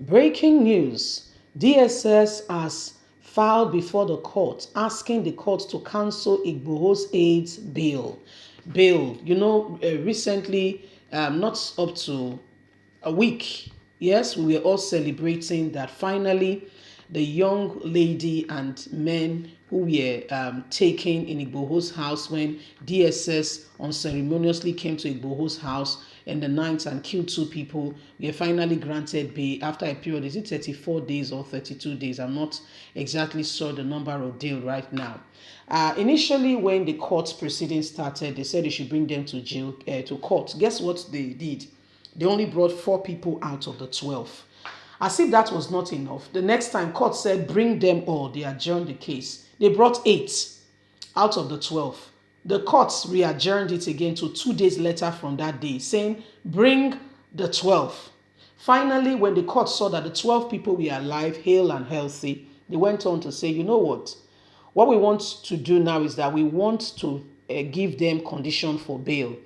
Breaking news. DSS has filed before the court asking the court to cancel IGBOHO's AIDS bill. Recently, not up to a week, yes, we were all celebrating that finally the young lady and men who were taken in Igboho's house when DSS unceremoniously came to Igboho's house in the night and killed two people were finally granted bail after a period. Is it 34 days or 32 days? I'm not exactly sure the number of deal right now. Initially, when the court proceedings started, they said they should bring them to jail, to court. Guess what they did? They only brought 4 people out of the 12. As if that was not enough, the next time court said bring them all, they adjourned the case. They brought 8 out of the 12. The courts re-adjourned it again to 2 days later from that day, saying bring the 12. Finally, when the court saw that the 12 people were alive, hale and healthy, they went on to say, you know what? What we want to do now is that we want to give them condition for bail.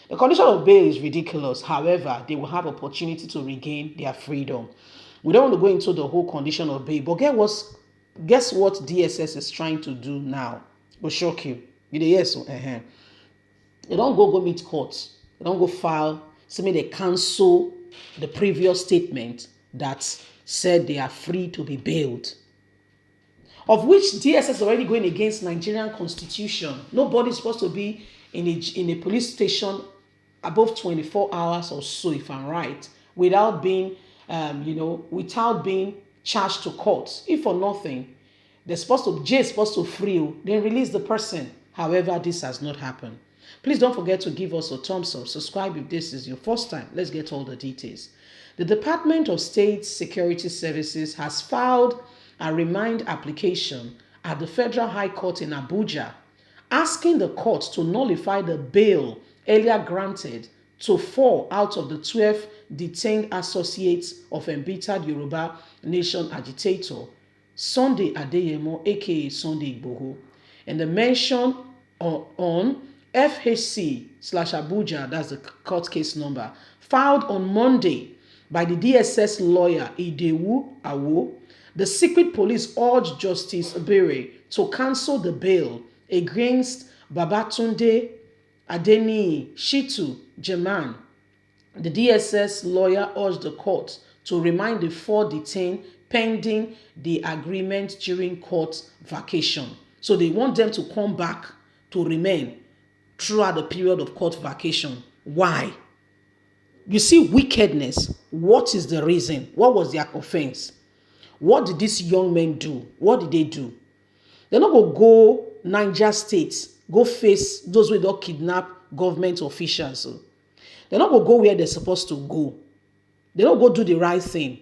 The condition of bail is ridiculous. However, they will have opportunity to regain their freedom. We don't want to go into the whole condition of bail, but guess what DSS is trying to do now? Will shock you. Yes, They don't go meet courts. They don't go file. Say they cancel the previous statement that said they are free to be bailed. Of which DSS is already going against Nigerian constitution. Nobody is supposed to be in a police station above 24 hours or so, if I'm right, without being, without being charged to court. If for nothing, jail is supposed to free you, then release the person. However, this has not happened. Please don't forget to give us a thumbs up. Subscribe if this is your first time. Let's get all the details. The Department of State Security Services has filed a remand application at the Federal High Court in Abuja, asking the court to nullify the bail earlier granted to 4 out of the 12 detained associates of embittered Yoruba nation agitator Sunday Adeyemo, aka Sunday IGBOHO, and the mention on FHC/Abuja, that's the court case number, filed on Monday by the DSS lawyer Idowu Awo. The secret police urged Justice Bere to cancel the bail against Babatunde Adeniyi Shitu Jeman. The DSS lawyer urged the court to remind the 4 detained pending the agreement during court vacation. So they want them to come back to remain throughout the period of court vacation. Why? You see wickedness. What is the reason? What was their offense? What did these young men do? What did they do? They're not going to go Niger State, go face those who don't kidnap government officials. They're not going to go where they're supposed to go. They don't go do the right thing.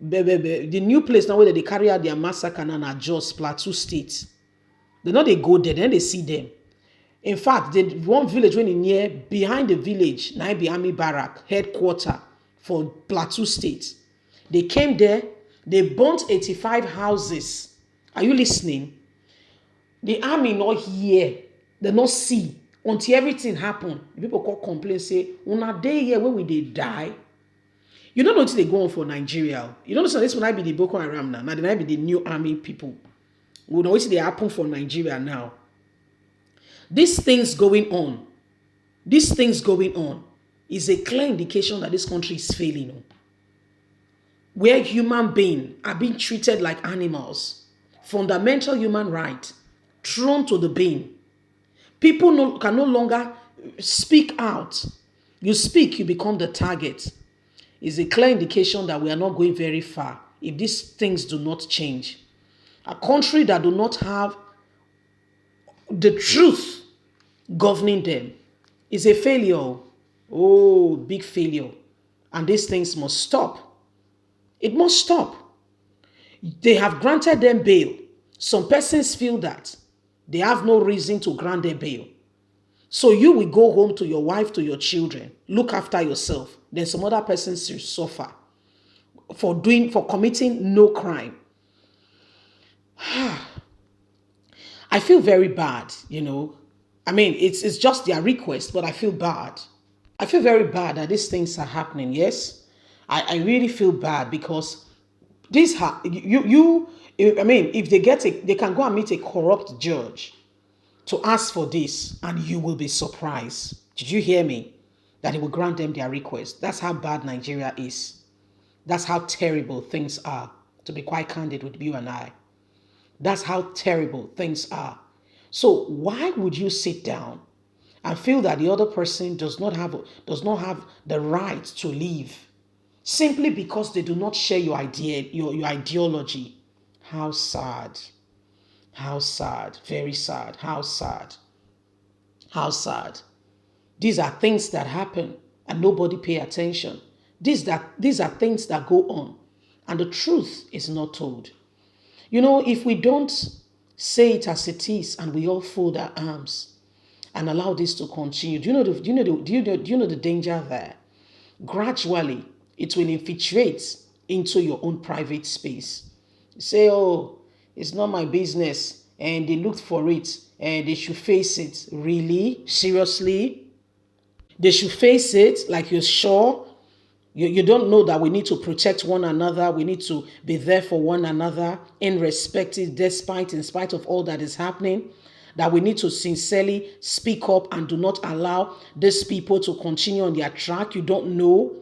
The new place now where they carry out their massacre and adjust Plateau State. They know they go there, then they see them. In fact, the one village when in near behind the village, Naibi Army Barrack, headquarter for Plateau State. They came there, they burnt 85 houses. Are you listening? The army not here, they not see until everything happen. People call complain, say, "Una day here where we they die." You don't know until they go on for Nigeria. You don't know this will not be the Boko Haram now. Now they might be the new army people. We know what they happen for Nigeria now. These things going on is a clear indication that this country is failing. Where human beings are being treated like animals, fundamental human right, thrown to the bin. People can no longer speak out. You speak, you become the target. It's a clear indication that we are not going very far if these things do not change. A country that do not have the truth governing them is a failure. Oh, big failure. And these things must stop. It must stop. They have granted them bail. Some persons feel that they have no reason to grant their bail. So you will go home to your wife, to your children, look after yourself. Then some other persons will suffer for committing no crime. I feel very bad, I mean, it's just their request, but I feel bad. I feel very bad that these things are happening, yes? I really feel bad because this I mean, if they can go and meet a corrupt judge to ask for this, and you will be surprised. Did you hear me? That he will grant them their request. That's how bad Nigeria is. That's how terrible things are. To be quite candid with you and I, that's how terrible things are. So why would you sit down and feel that the other person does not have the right to live simply because they do not share your idea, your ideology? How sad. How sad. Very sad. How sad. How sad. These are things that happen and nobody pay attention. These are things that go on and the truth is not told. If we don't say it as it is and we all fold our arms and allow this to continue, do you know the danger there? Gradually, it will infiltrate into your own private space. You say, oh, it's not my business, and they looked for it, and they should face it. Really? Seriously? They should face it like you're sure? You don't know that we need to protect one another. We need to be there for one another in spite of all that is happening. That we need to sincerely speak up and do not allow these people to continue on their track. You don't know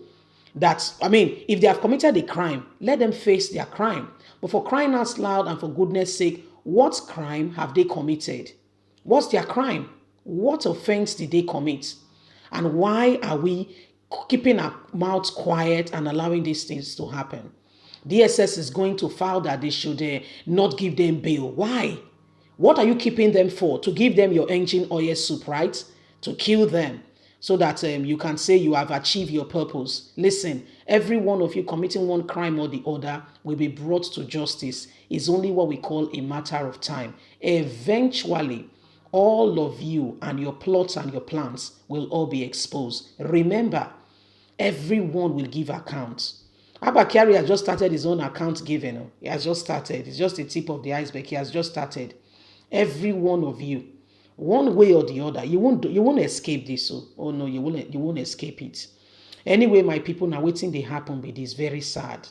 that, I mean, if they have committed a crime, let them face their crime. But for crying out loud and for goodness sake, what crime have they committed? What's their crime? What offense did they commit? And why are we keeping our mouths quiet and allowing these things to happen? DSS is going to file that they should not give them bail. Why? What are you keeping them for? To give them your engine oil soup, right? To kill them so that you can say you have achieved your purpose. Listen, every one of you committing one crime or the other will be brought to justice. It's only what we call a matter of time. Eventually, all of you and your plots and your plans will all be exposed. Remember, everyone will give accounts. Abba Kyari has just started his own account giving. He has just started. It's just the tip of the iceberg. He has just started. Every one of you, one way or the other, you won't escape this. Oh no, you won't escape it. Anyway, my people, now waiting they happen be this very sad.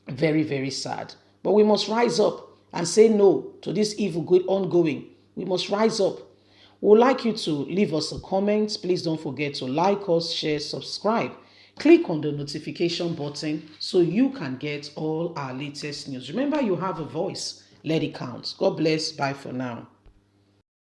Very, very sad. But we must rise up and say no to this evil good ongoing. We must rise up. We would like you to leave us a comment. Please don't forget to like us, share, subscribe. Click on the notification button so you can get all our latest news. Remember, you have a voice. Let it count. God bless. Bye for now.